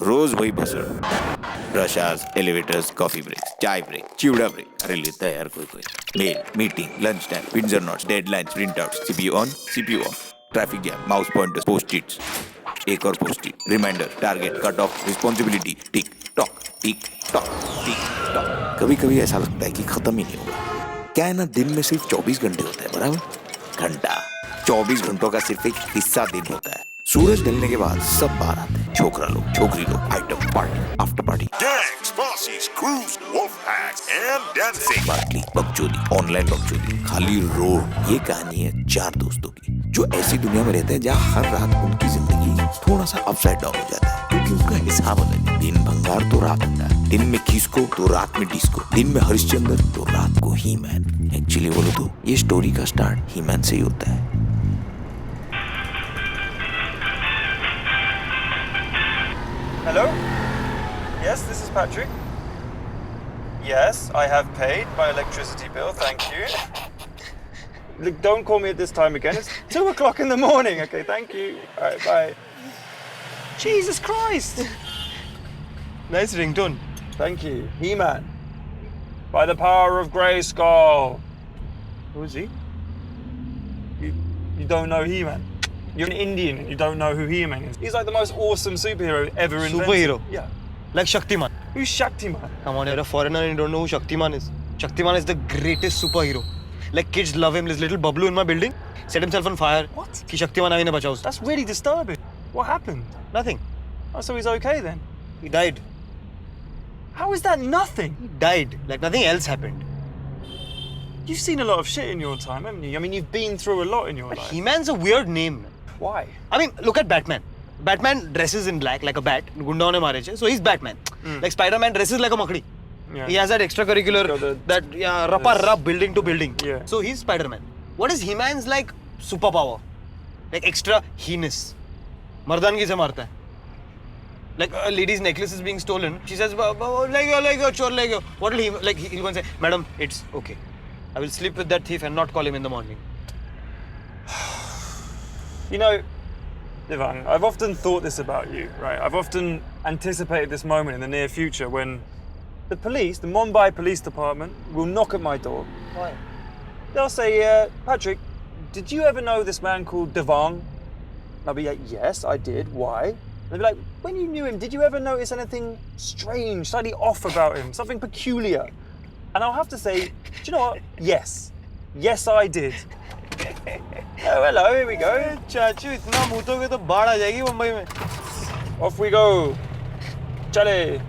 रोज वही भसड़, रशास, एलिवेटर्स, कॉफी ब्रेक, चाय ब्रेक, चिवड़ा ब्रेक. अरे लेता है यार कोई. मेल, मीटिंग, लंच टाइम, विंडर notes, deadlines, print out, CPU on, CPU off, traffic jam, mouse pointers, post its, एक और post it, reminder, target, cut off, responsibility, tick tock, tick tock, tick tock. कभी कभी ऐसा लगता है कि खत्म ही नहीं होगा. क्या है ना, दिन में सिर्फ 24 घंटे होते हैं, बराबर? घंटा 24 घंटों का सिर्फ एक हिस्सा दिन होता है. सूरज ढलने के बाद सब बाहर आते हैं. छोकरा लोग, छोकरी लोग, item, party, after party, Gangs, posses, crews, wolf packs, and dancing. बाटली, बकचोदी, ऑनलाइन बकचोदी, खाली रोड. ये कहानी है 4 दोस्तों की जो ऐसी दुनिया में रहते हैं जहाँ हर रात उनकी जिंदगी थोड़ा सा अपसाइड डाउन हो जाता है, क्योंकि उनका हिसाब अलग है. दिन भंगार तो रात अंडा, दिन में खिसको तो रात में डिस्को, दिन में हरिश्चंद्र तो रात को ही मैन. एक्चुअली बोलो तो ये स्टोरी का स्टार्ट ही मैन से ही होता है. Hello? Yes, this is Patrick. Yes, I have paid my electricity bill, thank you. Look, don't call me at this time again. It's 2 o'clock in the morning. Okay, thank you. All right, bye. Jesus Christ! Nice ringtone. Thank you. He-Man. By the power of Grayskull. Who is he? You don't know He-Man? You're an Indian and you don't know who He-Man is. He's like the most awesome superhero ever invented. Superhero? Yeah. Like Shaktiman. Who's Shaktiman? Come on, you're a foreigner and you don't know who Shaktiman is. Shaktiman is the greatest superhero. Like kids love him. This little Bablu in my building set himself on fire. What? Ki Shaktiman aine bachao usko. That's really disturbing. What happened? Nothing. Oh, so he's okay then? He died. How is that nothing? He died. Like nothing else happened. You've seen a lot of shit in your time, haven't you? I mean, you've been through a lot in your But life. He-Man's a weird name. Why? I mean, look at Batman. Batman dresses in black like a bat. Gunda ne mare che. So he's Batman. Like Spider-Man dresses like a makdi. Yeah. He has that extracurricular, rap building to building. Yeah. So he's Spider-Man. What is He-Man's like superpower? Like extra heinous. Mardangi se marta hai. Like a lady's necklace is being stolen. She says, chor. What will he, like he'll go and say, madam, it's okay. I will sleep with that thief and not call him in the morning. You know, Devang, I've often thought this about you, right? I've often anticipated this moment in the near future when the police, the Mumbai Police Department, will knock at my door. Why? They'll say, Patrick, did you ever know this man called Devang? I'll be like, yes, I did. Why? They'll be like, when you knew him, did you ever notice anything strange, slightly off about him, something peculiar? And I'll have to say, do you know what? Yes. Yes, I did. Oh, hello, here we go. चाचू इतना मूतोगे तो बाढ़ आ जाएगी मुंबई में. Off we go. Chale.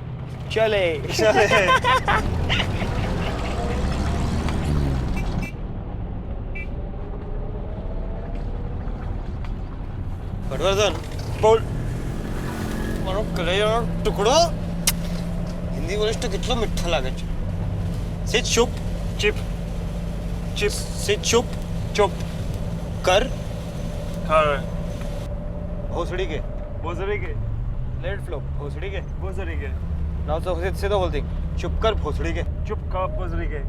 Patwardhan बोल. मारो कलेजा टुकड़ा हिंदी बोलिस तो कितना मिठा लागे छे. से चुप Chip. से चुप Chop. कर Kare. भोसड़ी के Bozarige. लेट फ्लो भोसड़ी के. Bozarige. नाउ से the whole thing. चुप कर भोसड़ी के. Chup ka bozarige.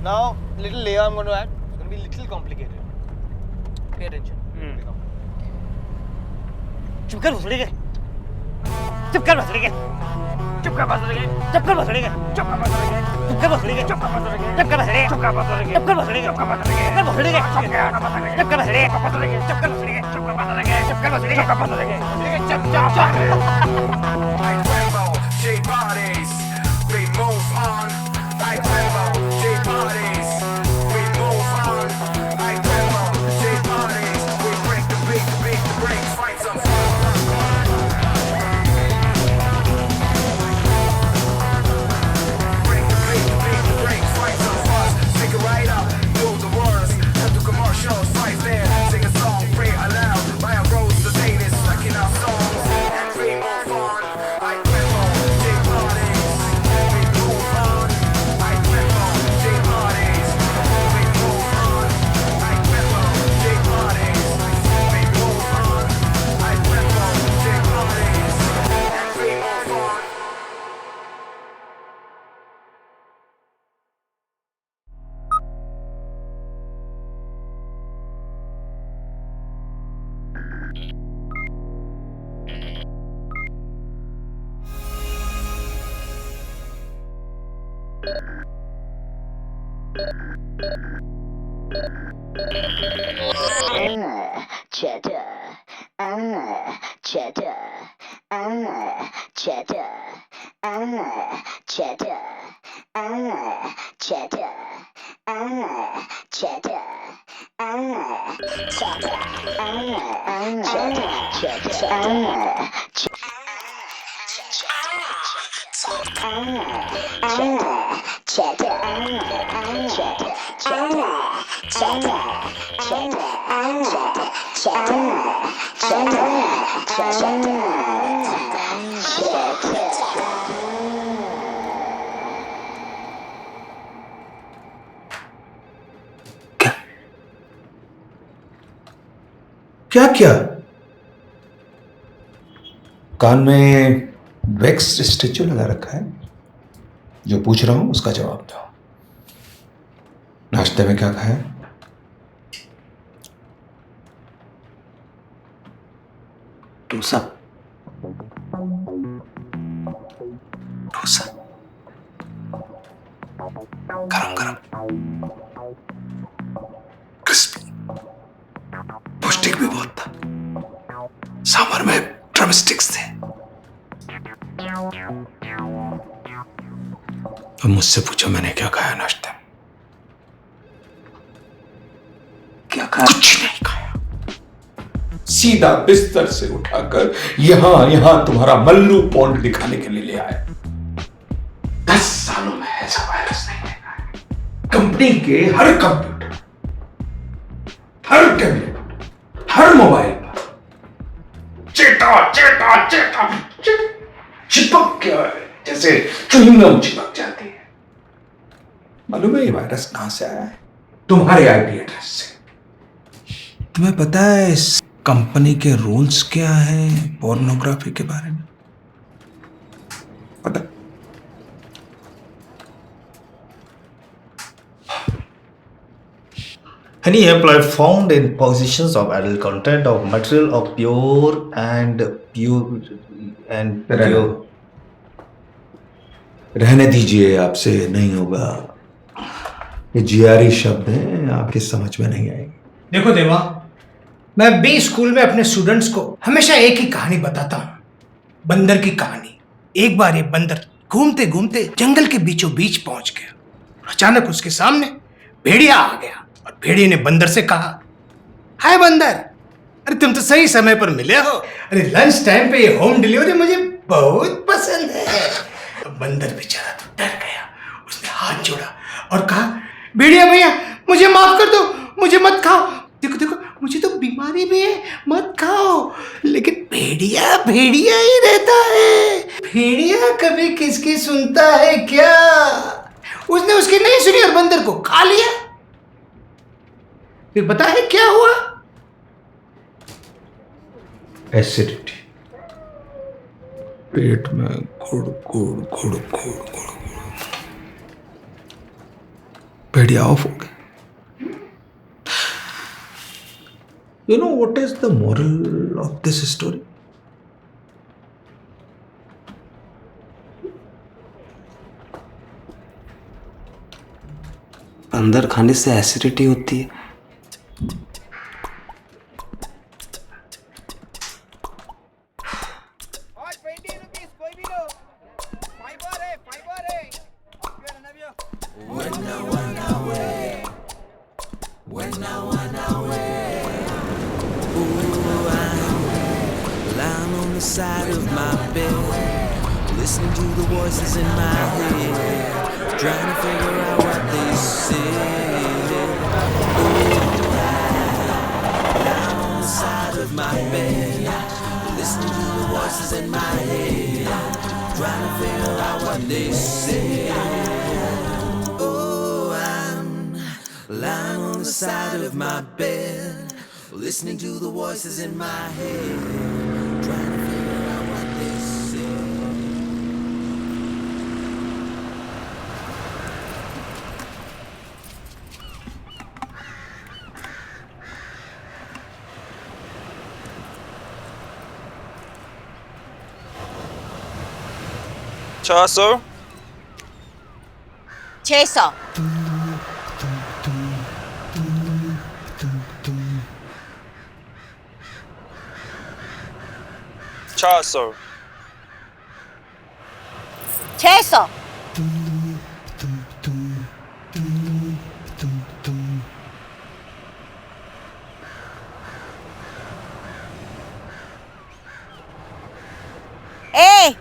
Now little layer I'm going to add. It's going to be little complicated. Pay attention. चुप कर भोसड़ी के. चुप कर भोसड़ी के. चुप कर भोसड़ी के. चुप कर भोसड़ी के. चुप कर भोसड़ी के. चुप कर भोसड़ी के. चुप कर भोसड़ी के. चुप कर भोसड़ी के. चुप कर भोसड़ी के. चुप कर भोसड़ी के. चुप कर भोसड़ी के. चुप कर भोसड़ी के. चुप कर भोसड़ी के. चुप कर भोसड़ी के. चुप कर भोसड़ी के. चुप कर भोसड़ी के. चुप कर भोसड़ी के. चुप कर भोसड़ी के. चुप चुप J bodies, we move on. I tremble, J bodies, we move on. I tremble, J bodies, we break the break, fight some fun. Break the break, fight some fun. Take it right up, know the words. Cut to commercials, right there. Sing a song, pray aloud. Buy a rose, the date is stuck in our songs. And we move on. I Cheddar, cheddar, cheddar, cheddar, cheddar, cheddar, क्या क्या? कान में wax statue लगा रखा है? जो पूछ रहा हूं उसका जवाब दो। नाश्ते में क्या खाया? डोसा। डोसा गरम गरम, क्रिस्पी, पौष्टिक भी बहुत था। सांभर में ड्रम स्टिक्स थे। अब मुझसे पूछो मैंने क्या खाया नाश्ते में? क्या खाया? कुछ नहीं खाया। सीधा बिस्तर से उठाकर यहां तुम्हारा मल्लू पॉन्ड दिखाने के लिए ले आया। 10 सालों में ऐसा वायरस नहीं देखा है। कंपनी के हर कंप्यूटर, हर टैबलेट, हर मोबाइल पर चेता चेता चेता चिपक गया है, जैसे च्युइंगम चिपक जाती है। मालूम है ये वायरस कहां से आया है? तुम्हारे आईपी एड्रेस से। तुम्हें पता है इस कंपनी के रूल्स क्या है पोर्नोग्राफी के बारे में? पता? Any employee found in possession of adult content of material of pure and रहने दीजिए, आपसे नहीं होगा। ये जीआरई शब्द हैं, आपके समझ में नहीं आएंगे। देखो देवा, मैं बी स्कूल में अपने स्टूडेंट्स को हमेशा एक ही कहानी बताता हूँ, बंदर की कहानी। एक बार ये बंदर घूमते घूमते जंगल के बीचों बीच पहुंच गया। अचानक उसके सामने भेड़िया आ गया और भेड़िए ने बंदर से कहा, हाय बंदर, अरे तुम तो सही समय पर मिले हो। अरे लंच टाइम पे ये होम डिलीवरी मुझे बहुत पसंद है। अब बंदर बेचारा तो डर गया। उसने हाथ जोड़ा और कहा, भेड़िया भैया मुझे माफ कर दो, मुझे मत खाओ। देखो देखो मुझे तो बीमारी भी है, मत खाओ। लेकिन भेड़िया भेड़िया ही रहता है। भेड़िया कभी किसकी सुनता है क्या? उसने उसकी नहीं सुनी और बंदर को खा लिया। फिर पता है क्या हुआ? एसिडिटी, पेट में गुड़ गुड़ गुड़ गुड़ गुड़ गुड़, भेड़िया ऑफ हो गया। You know what is the moral of this story? अंदर खाने से एसिडिटी होती है। Lying on the side of my bed, listening to the voices in my head, trying to figure out what they said. Lying on the side of my bed, listening to the voices in my head, trying to figure out what they said. Oh, I'm lying on the side of my bed, listening to the voices in my head, trying to figure out what they say. Chasso? 600 400. 600. ¡Eh!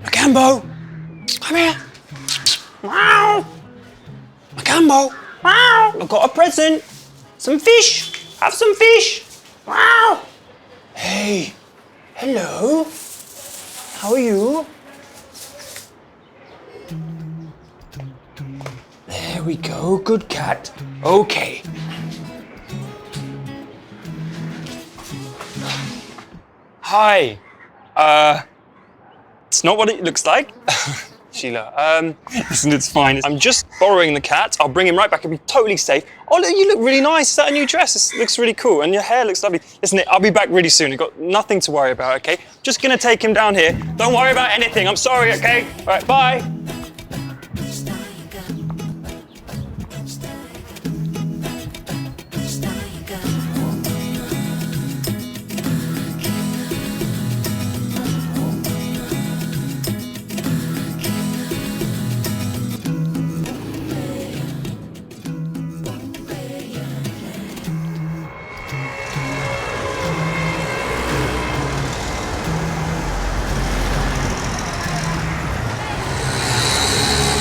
Macambo! Come here! Wow! Macambo! Wow! I've got a present! Some fish! Have some fish! Wow! Hey! Hello! How are you? There we go, good cat. Okay. Hi. It's not what it looks like. Sheila, listen, it's fine. I'm just borrowing the cat. I'll bring him right back. It'll be totally safe. Oh, look, you look really nice. Is that a new dress? This looks really cool. And your hair looks lovely. Listen, I'll be back really soon. You've got nothing to worry about, okay? Just gonna take him down here. Don't worry about anything. I'm sorry, okay? All right, bye.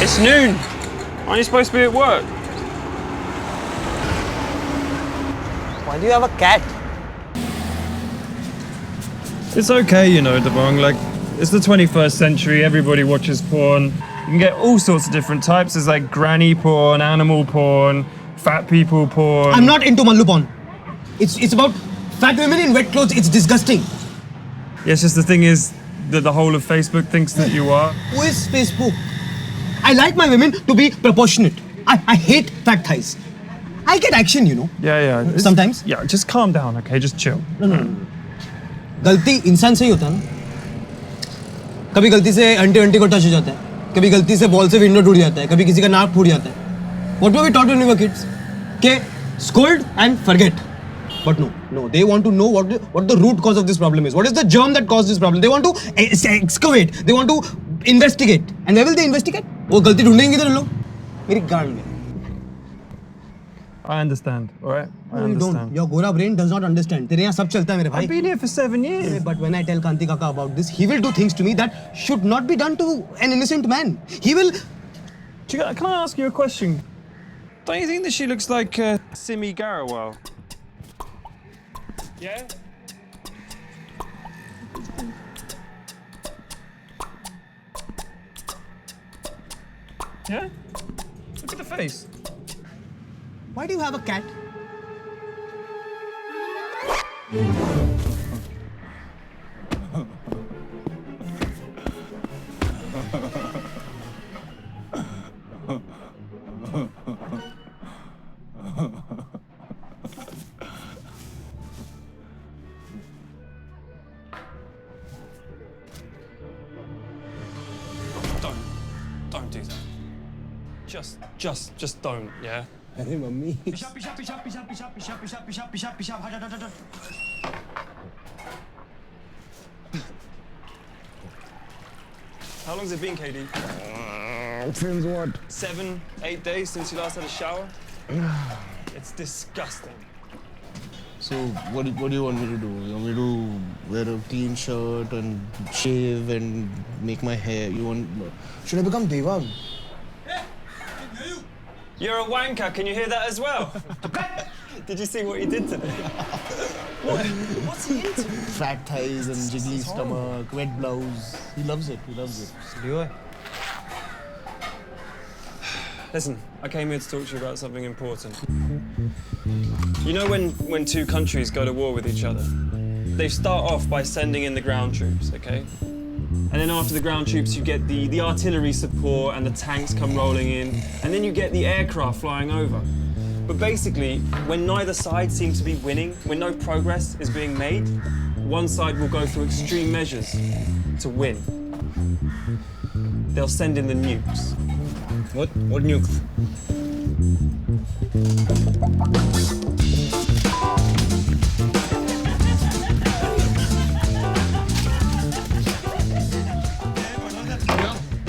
It's noon. Aren't you supposed to be at work? Why do you have a cat? It's okay, you know, Devon. Like, it's the 21st century. Everybody watches porn. You can get all sorts of different types. There's like granny porn, animal porn, fat people porn. I'm not into Mallu porn. It's about fat women in wet clothes. It's disgusting. Yeah, it's just the thing is that the whole of Facebook thinks that you are. Who is Facebook? I like my women to be proportionate. I hate fat thighs. I get action, you know. Yeah. Sometimes. Yeah, just calm down, okay? Just chill. No. गलती इंसान से ही होता है ना. कभी गलती से aunty को टच हो जाता है. कभी गलती से बॉल से विंडो टूट जाता है. कभी किसी का नाक फूट जाता है. What were we taught when we were kids? के scold and forget. But no. They want to know what the root cause of this problem is. What is the germ that caused this problem? They want to excavate. They want to investigate. And where will they investigate? वो गलती ढूंढेंगे किधर लोग? मेरी गांड में. I understand, all right? I You understand. don't. Your Gora brain does not understand. तेरे यहाँ सब चलता है मेरे भाई. I've been here for 7 years. But when I tell Kanti Kaka about this, he will do things to me that should not be done to an innocent man. He will. Can I ask you a question? Don't you think that she looks like Simi Garawal? Yeah? Yeah? Look at the face. Why do you have a cat? Don't do that. Just don't, yeah? अरे mummy. How long's it been, KD? Since what? 7, 8 days since you last had a shower? It's disgusting. So what do you want me to do? You want me to wear a clean shirt and shave and make my hair? Should I become Devang? You're a wanker, can you hear that as well? Did you see what he did today? What's he into? Fat thighs and jiggly stomach, wet blouse. He loves it. Listen, I came here to talk to you about something important. You know when two countries go to war with each other? They start off by sending in the ground troops, okay? And then after the ground troops, you get the artillery support and the tanks come rolling in, and then you get the aircraft flying over. But basically, when neither side seems to be winning, when no progress is being made, one side will go through extreme measures to win. They'll send in the nukes. What nukes?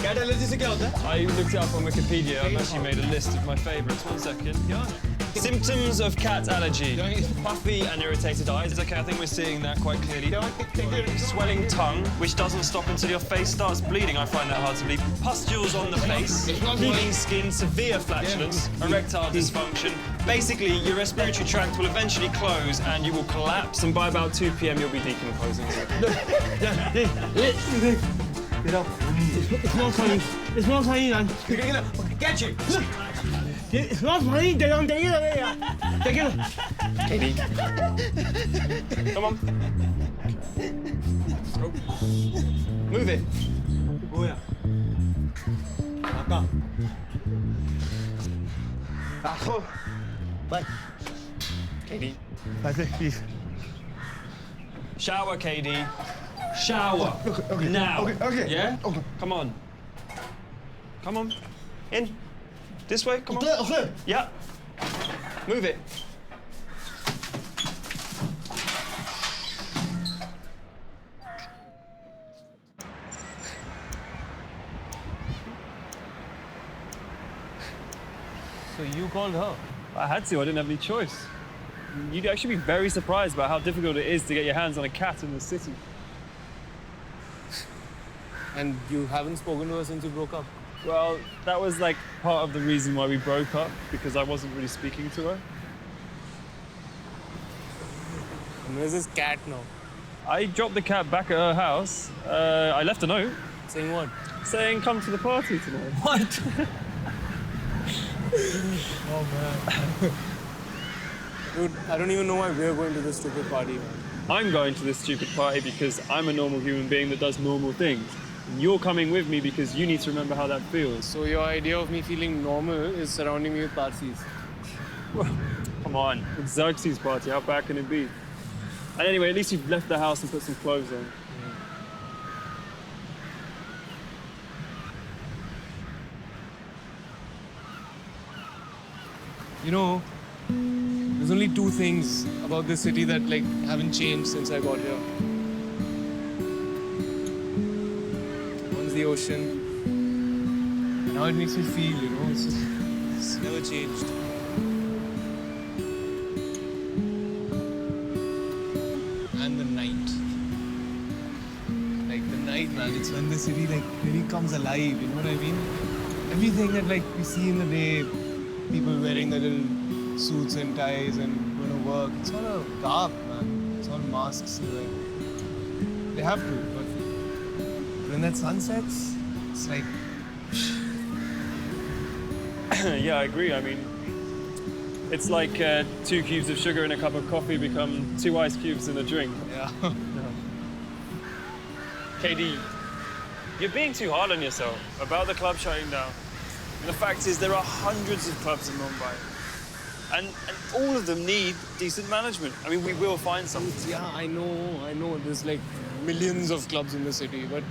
Cat allergy से क्या होता है? I looked it up on Wikipedia. I've actually made a list of my favourites. 1 second. Symptoms of cat allergy. Puffy and irritated eyes. Okay, I think we're seeing that quite clearly. Swelling tongue, which doesn't stop until your face starts bleeding. I find that hard to believe. Pustules on the face. Peeling skin, severe flatulence, erectile dysfunction. Basically, your respiratory tract will eventually close and you will collapse. And by about 2 p.m. you'll be decomposing. It's not funny. It's not funny, man. Get you! It's not funny. Take it away. Take it. Katie. Come on. Go. Move it. Oh yeah. Kaka. Bye. Katie. Please. Shower, KD. Shower. Okay. Now. Okay. Yeah? Okay. Come on. Come on. In. This way. Come on. Okay. Yeah. Move it. So you called her? I had to. I didn't have any choice. You'd actually be very surprised about how difficult it is to get your hands on a cat in the city. And you haven't spoken to her since you broke up? Well, that was like part of the reason why we broke up, because I wasn't really speaking to her. And where's this cat now? I dropped the cat back at her house. I left a note Saying what? saying, come to the party tonight. What? Oh man. Dude, I don't even know why we're going to this stupid party, man. I'm going to this stupid party because I'm a normal human being that does normal things. And you're coming with me because you need to remember how that feels. So your idea of me feeling normal is surrounding me with Parsis. Come on, it's Xerxes' party, how bad can it be? And anyway, at least you've left the house and put some clothes on. You know, there's only two things about this city that like haven't changed since I got here. One's the ocean, and how it makes me feel, you know, it's never changed. And the night. Like the night, man, it's when the city like really comes alive, you know what I mean? Everything that like we see in the day, people wearing their little suits and ties and going to work. It's all a garb, man. It's all masks. Like, they have to, but when that sun sets, it's like... Yeah, I agree. I mean, it's like 2 cubes of sugar in a cup of coffee become 2 ice cubes in a drink. Yeah. KD, you're being too hard on yourself about the club shutting down. And the fact is, there are hundreds of clubs in Mumbai. And all of them need decent management. I mean, we will find something. Yeah, I know. There's like millions of clubs in the city, but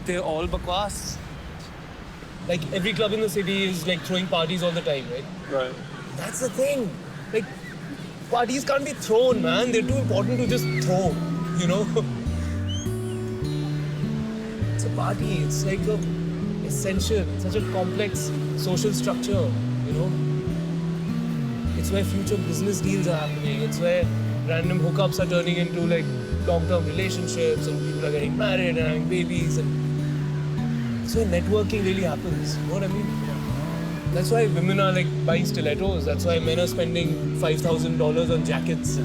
they're all bakwas. Like every club in the city is like throwing parties all the time, right? Right. That's the thing. Like parties can't be thrown, man. They're too important to just throw, you know? It's a party. It's like a essential, such a complex social structure, you know. It's where future business deals are happening. It's where random hookups are turning into like long-term relationships and people are getting married and having babies, and it's where networking really happens. You know what I mean? That's why women are like buying stilettos. That's why men are spending $5,000 on jackets.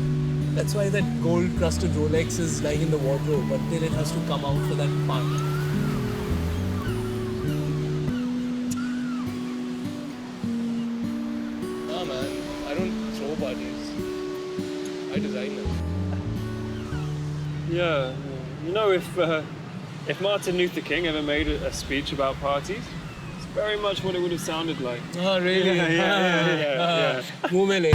That's why that gold-crusted Rolex is lying in the wardrobe, but then it has to come out for that part. Nah, man, I don't throw parties. I design them. Yeah, you know, if Martin Luther King ever made a speech about parties, it's very much what it would have sounded like. Oh, really? Yeah. मुंह में ले.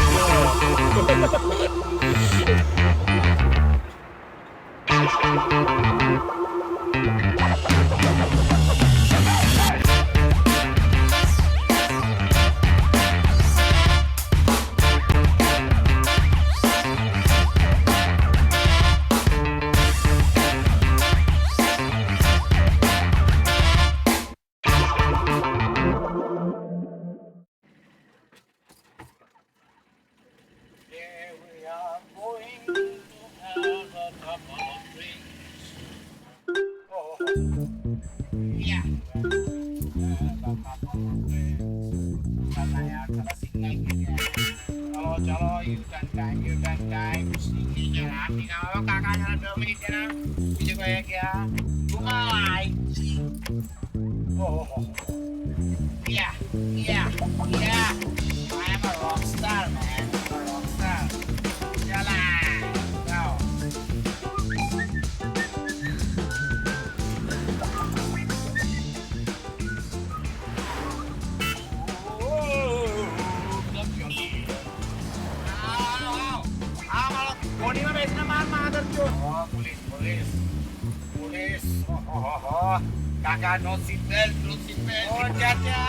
Kakak no seatbelt, no seatbelt. Oh, Caca.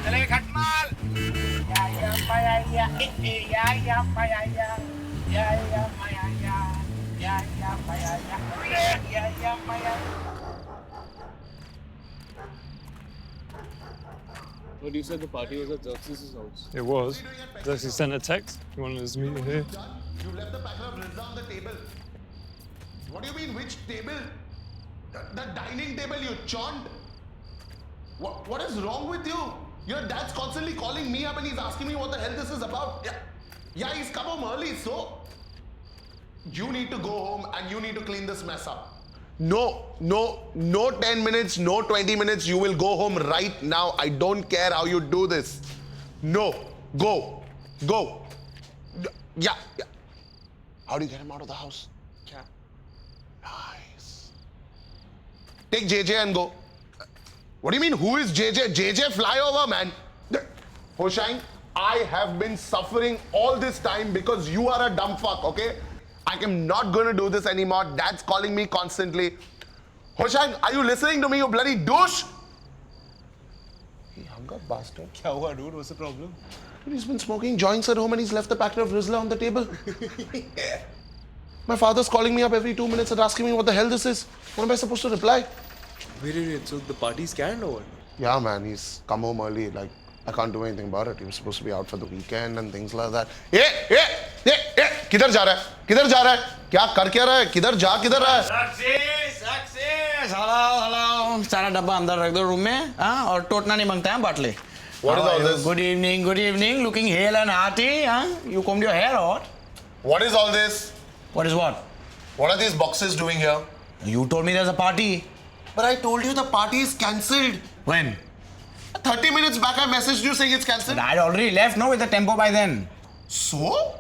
Chale khatmal. Ya, maya, ya. Ya, maya, ya. Ya, maya, ya. Ya, maya, ya. Ya, maya. What you said the party was at Xerxes' house? It was. Xerxes sent a text. You wanted us to meet here? You left the packet of Rizla on the table. What do you mean, which table? The dining table, you chaunt. What is wrong with you? Your dad's constantly calling me up and he's asking me what the hell this is about. Yeah, he's come home early, so you need to go home and you need to clean this mess up. No 10 minutes, no 20 minutes. You will go home right now. I don't care how you do this. No, go. Yeah. How do you get him out of the house? Yeah. Nice. Take JJ and go. What do you mean, who is JJ? JJ flyover, man. Hoshang, I have been suffering all this time because you are a dumb fuck, okay? I am not going to do this anymore. Dad's calling me constantly. Hoshang, are you listening to me, you bloody douche? He hung up, bastard. Kya hua, dude? What's the problem? He's been smoking joints at home and he's left the packet of Rizla on the table. My father's calling me up every 2 minutes and asking me what the hell this is. What am I supposed to reply? Wait, so the party's canned or what? Yeah, man, he's come home early. Like, I can't do anything about it. He was supposed to be out for the weekend and things like that. Hey! किधर जा रहा है? क्या कर क्या रहा है? किधर रहा है? Success! Hello. सारा डब्बा अंदर रख दो रूम में, हाँ? और टोटना नहीं मांगता है, बाटले. What is all this? Good evening. Looking hale and hearty, huh? You combed your hair or what? What is all this? What is what? What are these boxes doing here? You told me there's a party. But I told you the party is cancelled. When? 30 minutes back, I messaged you saying it's cancelled. But I'd already left, no, with the tempo by then. So?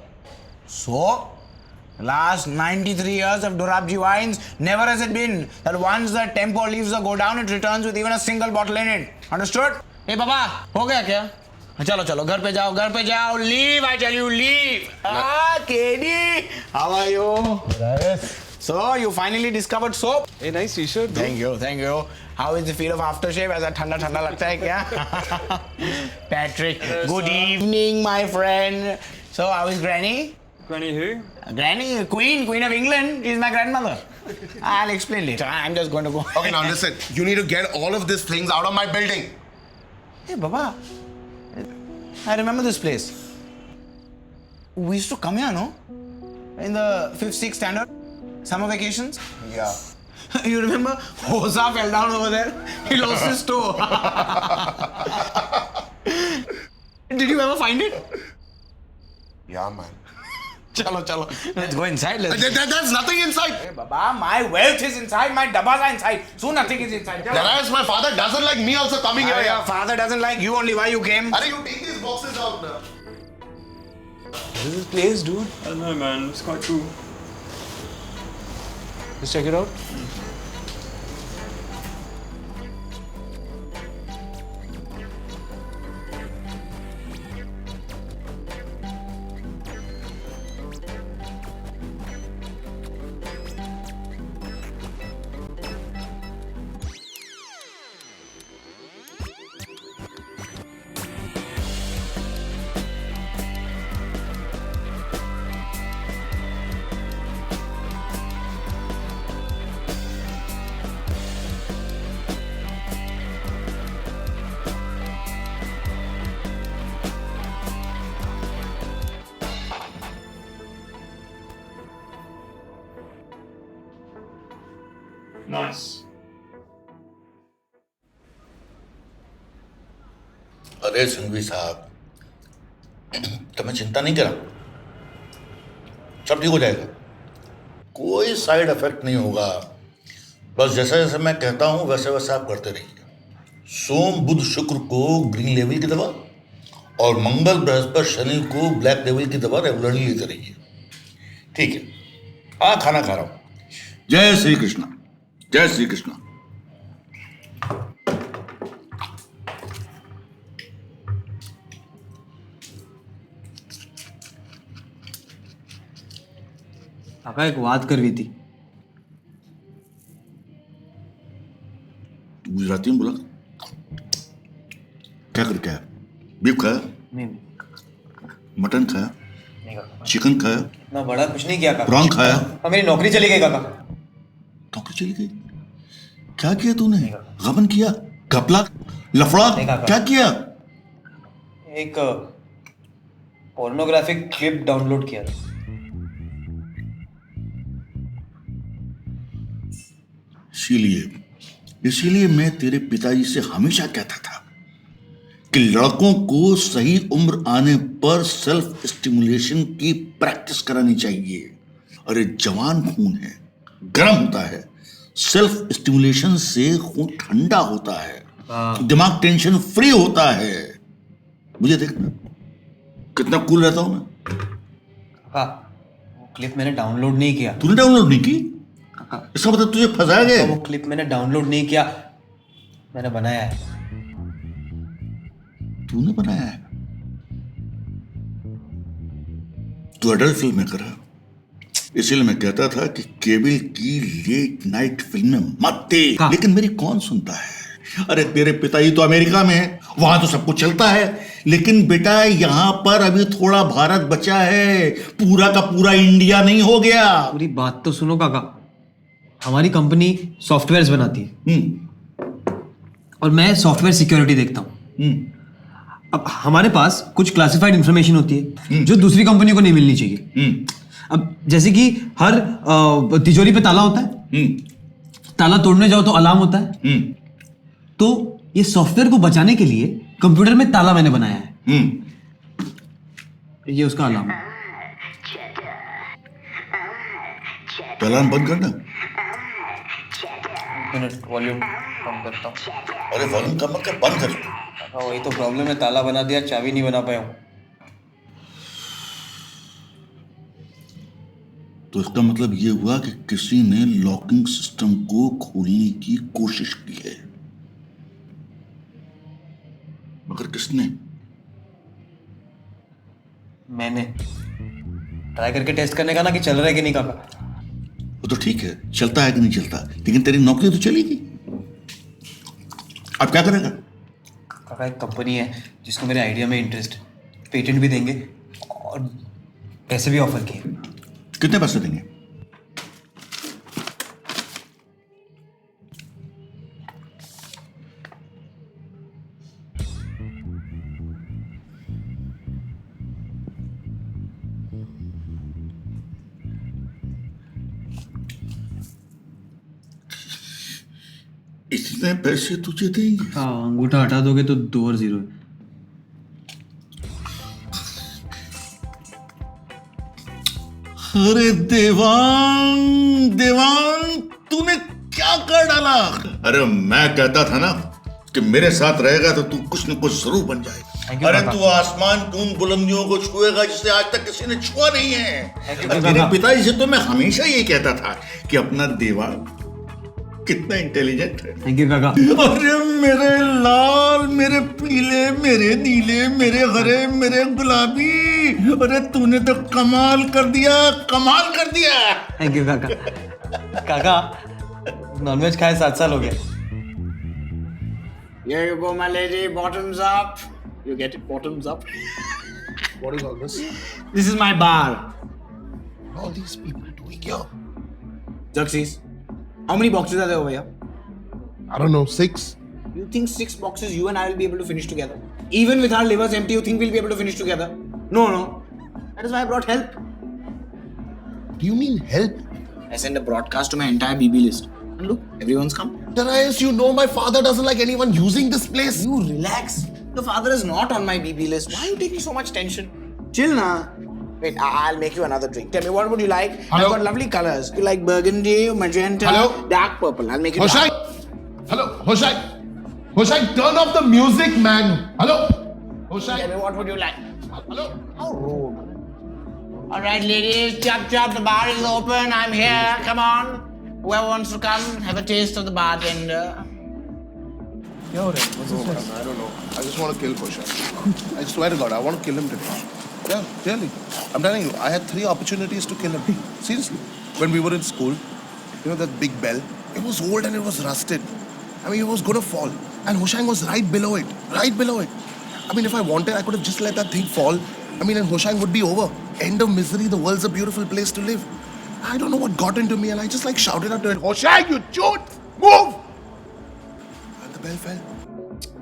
Last 93 years of Dorabji wines, never has it been that once the tempo leaves the go down, it returns with even a single bottle in it. Understood? Hey, Baba, हो गया क्या? चलो, घर पे जाओ. Leave, I tell you, leave. KD, how are you? So, you finally discovered soap? Hey, nice t-shirt. Thank you. How is the feel of aftershave? ऐसा ठंडा लगता है क्या? Patrick, good evening, my friend. So, how is Granny? Granny who? Granny, Queen of England is my grandmother. I'll explain later. I'm just going to go. Okay, now listen. You need to get all of these things out of my building. Hey, Baba. I remember this place. We used to come here, no? In the 5th, 6th standard. Summer vacations. Yeah. You remember? Hosa fell down over there. He lost his toe. Did you ever find it? Yeah, man. Chalo. Let's go inside. There's nothing inside. Hey, Baba, my wealth is inside. My dabbas are inside. So nothing is inside. Whereas my father doesn't like me also coming here. Your father doesn't like you only. Why you came? Are you take these boxes out now? What is this place, dude? I don't know, man. It's quite cool. Let's check it out. Nice. अरे सिंघवी साहब, तुम्हें चिंता नहीं करा, सब ठीक हो जाएगा, कोई साइड इफेक्ट नहीं होगा, बस जैसा जैसा मैं कहता हूं वैसे वैसे आप करते रहिए। सोम बुध शुक्र को ग्रीन लेवल की दवा और मंगल बृहस्पति शनि को ब्लैक लेवल की दवा रेगुलरली लेते रहिए। ठीक है, खाना खा रहा हूं। जय श्री कृष्ण, जय श्री कृष्ण। काका एक बात करवी थी। गुजराती में बोला, क्या करके आया? बीफ खाया? नहीं। मटन खाया? नहीं काका। चिकन खाया? ना बड़ा कुछ नहीं किया काका। प्रॉन खाया? हाँ, मेरी नौकरी चली गई काका। नौकरी चली गई? क्या किया तूने? गबन किया? घपला? लफड़ा? क्या किया? एक पोर्नोग्राफिक क्लिप डाउनलोड किया था। इसीलिए मैं तेरे पिताजी से हमेशा कहता था कि लड़कों को सही उम्र आने पर सेल्फ स्टिमुलेशन की प्रैक्टिस करानी चाहिए। अरे जवान खून है, गर्म होता है, सेल्फ स्टिमुलेशन से खून ठंडा होता है, दिमाग टेंशन फ्री होता है। मुझे देखना कितना कूल रहता हूं मैं। हाँ, वो क्लिप मैंने डाउनलोड नहीं किया। तूने डाउनलोड नहीं की? इसका मतलब तुझे फंसाया गया? वो क्लिप मैंने डाउनलोड नहीं किया, मैंने बनाया है। तूने बनाया है? तू अडल्ट फिल्म मेकर है, इसलिए मैं कहता था कि केबल की लेट नाइट फिल्में मत देख। लेकिन मेरी कौन सुनता है? अरे तेरे पिताजी तो अमेरिका में है, वहां तो सब कुछ चलता है, लेकिन बेटा यहाँ पर अभी थोड़ा भारत बचा है, पूरा का पूरा इंडिया नहीं हो गया। पूरी बात तो सुनो काका। हमारी कंपनी सॉफ्टवेयर्स बनाती है और मैं सॉफ्टवेयर सिक्योरिटी देखता हूँ। अब हमारे पास कुछ क्लासिफाइड इंफॉर्मेशन होती है जो दूसरी कंपनी को नहीं मिलनी चाहिए। अब जैसे कि हर तिजोरी पे ताला होता है, ताला तोड़ने जाओ तो अलार्म होता है, तो ये सॉफ्टवेयर को बचाने के लिए कंप्यूटर में ताला मैंने बनाया है। ये उसका अलार्म है। अलार्म बंद करना। वॉल्यूम कम करता हूँ। अरे वॉल्यूम कम कर, बंद कर। हाँ, वही तो प्रॉब्लम है, ताला बना दिया, चाबी नहीं बना पाया हूँ। तो इसका मतलब ये हुआ कि किसी ने लॉकिंग सिस्टम को खोलने की कोशिश की है, मगर किसने? मैंने ट्राई करके टेस्ट करने का ना कि चल रहा है कि नहीं काका। वो तो ठीक है, चलता है कि नहीं चलता, लेकिन तेरी नौकरी तो चलेगी। अब क्या करेगा? काका एक कंपनी है जिसको मेरे आइडिया में इंटरेस्ट, पेटेंट भी देंगे और पैसे भी ऑफर किए। कितने पैसे देंगे? इतने पैसे तुझे देंगे? हाँ, अंगूठा हटा दोगे तो 2 और 0 है। अरे देवांग, देवांग, तूने क्या कर डाला? अरे मैं कहता था ना कि मेरे साथ रहेगा तो तू कुछ न कुछ जरूर बन जाएगा। अरे तू आसमान की उन बुलंदियों को छुएगा जिसे आज तक किसी ने छुआ नहीं है। मेरे पिताजी से तो मैं हमेशा ये कहता था कि अपना देवांग कितना इंटेलिजेंट है। थैंक यू काका। अरे मेरे लाल, मेरे पीले, मेरे नीले, मेरे हरे, मेरे गुलाबी, अरे तूने तो कमाल कर दिया, कमाल कर दिया। थैंक यू काका। काका, नॉनवेज खाए 7 साल हो गए। Here you go, my lady. Bottoms up. You get it? Bottoms up. What is all this? This is my bar. All these people doing here? Xerxes, how many boxes are there over here? I don't know, 6. You think 6 boxes you and I will be able to finish together? Even with our livers empty, you think we'll be able to finish together? No, no. That is why I brought help. Do you mean help? I sent a broadcast to my entire BB list. And look, everyone's come. Darius, you know my father doesn't like anyone using this place. You relax. Your father is not on my BB list. Why are you taking so much tension? Chill, na. Wait, I'll make you another drink. Tell me, what would you like? Hello? I've got lovely colors. You like burgundy, magenta, Hello? dark purple. I'll make it Hoshai! dark. Hello, Hoshai! Hoshai, turn off the music, man. Hello? Hoshai! Tell me, what would you like? Hello? How rude. All right, ladies, chop chop, the bar is open. I'm here. Come on. Whoever wants to come, have a taste of the bartender. I don't know. I just want to kill Hoshai. I swear to God, I want to kill him today. Yeah, really. I'm telling you, I had 3 opportunities to kill him. Seriously. When we were in school, you know that big bell? It was old and it was rusted. I mean, it was going to fall. And Hoshang was right below it. Right below it. I mean, if I wanted, I could have just let that thing fall. I mean, and Hoshang would be over. End of misery. The world's a beautiful place to live. I don't know what got into me and I just like shouted out to it, Hoshang, you chute! Move! And the bell fell.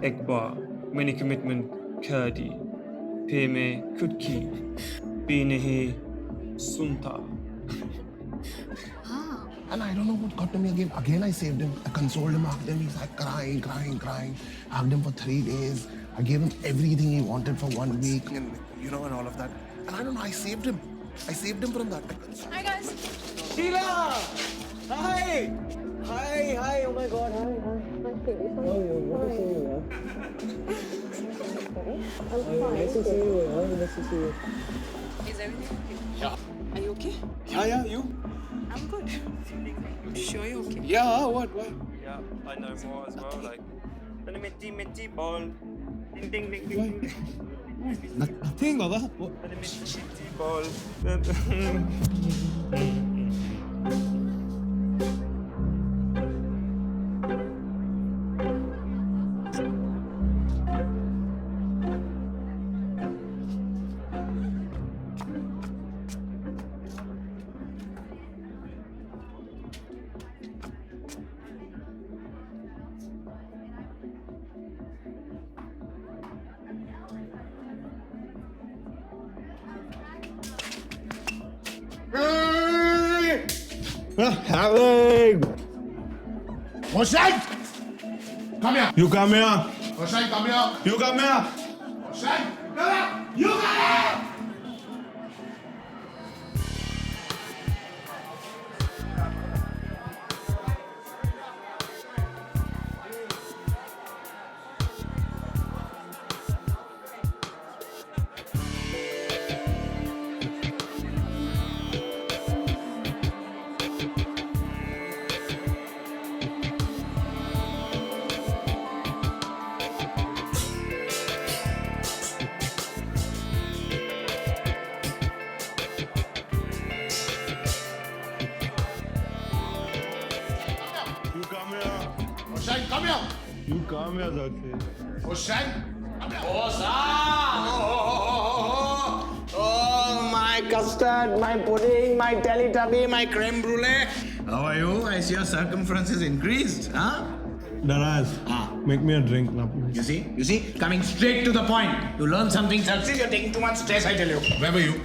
एक बार मैंने commitment कर दी, फिर मैं खुद की भी नहीं सुनता। And I don't know what got to me again. Again, I saved him. I consoled him, hugged him. He's like crying, crying, crying. Hugged him for 3 days. I gave him everything he wanted for 1 week, and you know, and all of that. And I don't know. I saved him. I saved him from that. Hi guys. Sheila! Hi! Hi, hi, oh my god, hi, hi. Nice to see you, yeah. Nice to see you. Is everything okay? Yeah. Are you okay? Yeah, you? I'm good. Sure you're okay? Yeah, what? Yeah, I know more as well. Like, the minty ball, ding ding ding ding. Nothing, Baba. The minty ball. Harry! Hoshang! Come here! You come here. Hoshang, come here! You come here. Hoshang! Come here! You come here! Hoshang, come here! You come here, Xerxes. Hoshang! Come here! Oh, my custard, my pudding, my Teletubby, my creme brulee. How are you? I see your circumference is increased, huh? Daraz, make me a drink now. You see? Coming straight to the point. You learn something success, you're taking too much stress, I tell you. Where were you?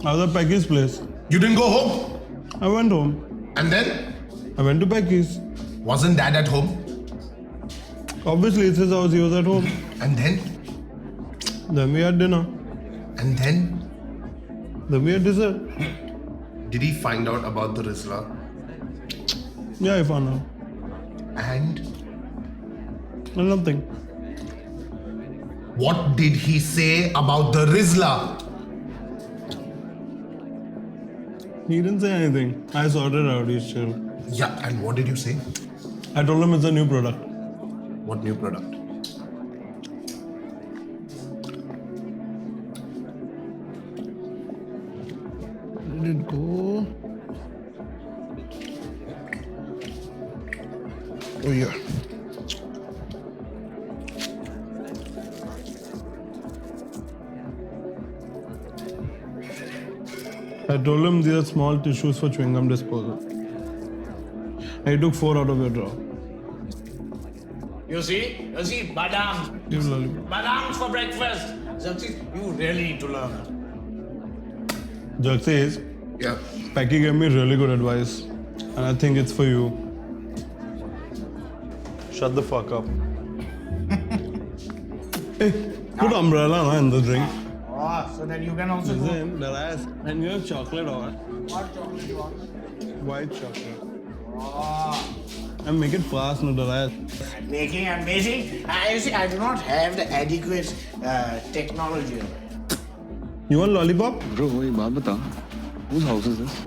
I was at Pecky's place. You didn't go home? I went home. And then? I went to Pecky's. Wasn't Dad at home? Obviously, it's his house. He was at home. And then? Then we had dinner. And then? Then we had dessert. Did he find out about the Rizla? Yeah, I found out. And? Nothing. What did he say about the Rizla? He didn't say anything. I sorted out. He's chill. Yeah, and what did you say? I told him it's a new product. What new product? Where did it go? Oh, yeah. I told him these are small tissues for chewing gum disposal. And he took 4 out of your drawer. You see, badam. Give lollipop. Badams for breakfast. Xerxes, you really need to learn. Xerxes, yeah. Pecky gave me really good advice. And I think it's for you. Shut the fuck up. Hey, put umbrella in the drink. Oh, so that you can also go. Listen, and you have chocolate or What chocolate you want? white chocolate. Oh. And make it fast, no Daraz. Making amazing. You see, I do not have the adequate technology. You want lollipop? Bro, एक बात बता. Whose house is this?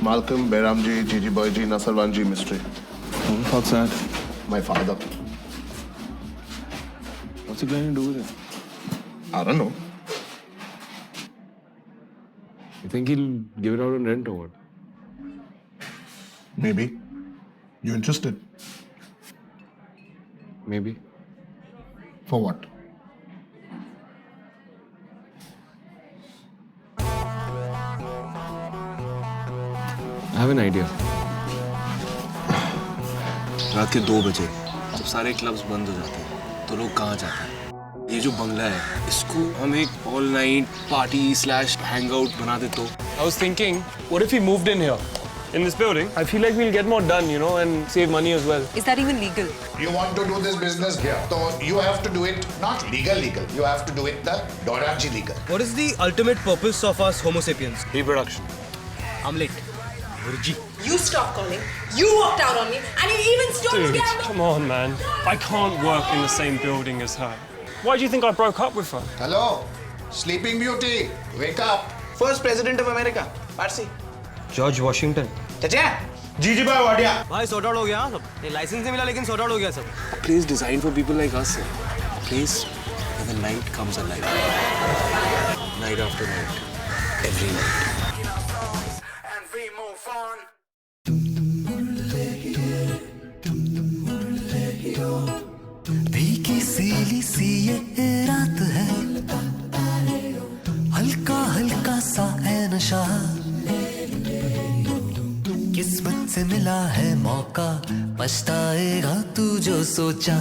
Malcolm, Behramji, Gigi Boyji, Nasarwanji mystery. Who the fuck's that? My father. What's he planning to do with it? I don't know. You think he'll give it out on rent or what? Maybe. You interested? Maybe. For what? I have an idea. रात के 2 बजे जब सारे clubs बंद हो जाते हैं तो लोग कहाँ जाते हैं? ये जो बंगला है इसको हम एक ऑल नाइट पार्टी / हैंगआउट बना दे तो. I was thinking, what if we moved in here? In this building, I feel like we'll get more done, you know, and save money as well. Is that even legal? You want to do this business here, so you have to do it not legal. You have to do it the Doraji legal. What is the ultimate purpose of us Homo sapiens? Reproduction. I'm late. Burji. You stopped calling. You walked out on me, and you even stole Dude, the gamble. come on, man. I can't work in the same building as her. Why do you think I broke up with her? Hello, Sleeping Beauty, wake up. First president of America, Parsi. George Washington. चाचा. Gigi Bhai Wadia. भाई sort out हो गया सब. ये licence नहीं मिला लेकिन sort out हो गया सब. A place designed for people like us. A place where the night comes alive. Night after night. Every night. And we move on. भीगी सीली सी ये रात है, हल्का हल्का सा है नशा, किस्मत से मिला है मौका, पछताएगा तू जो सोचा.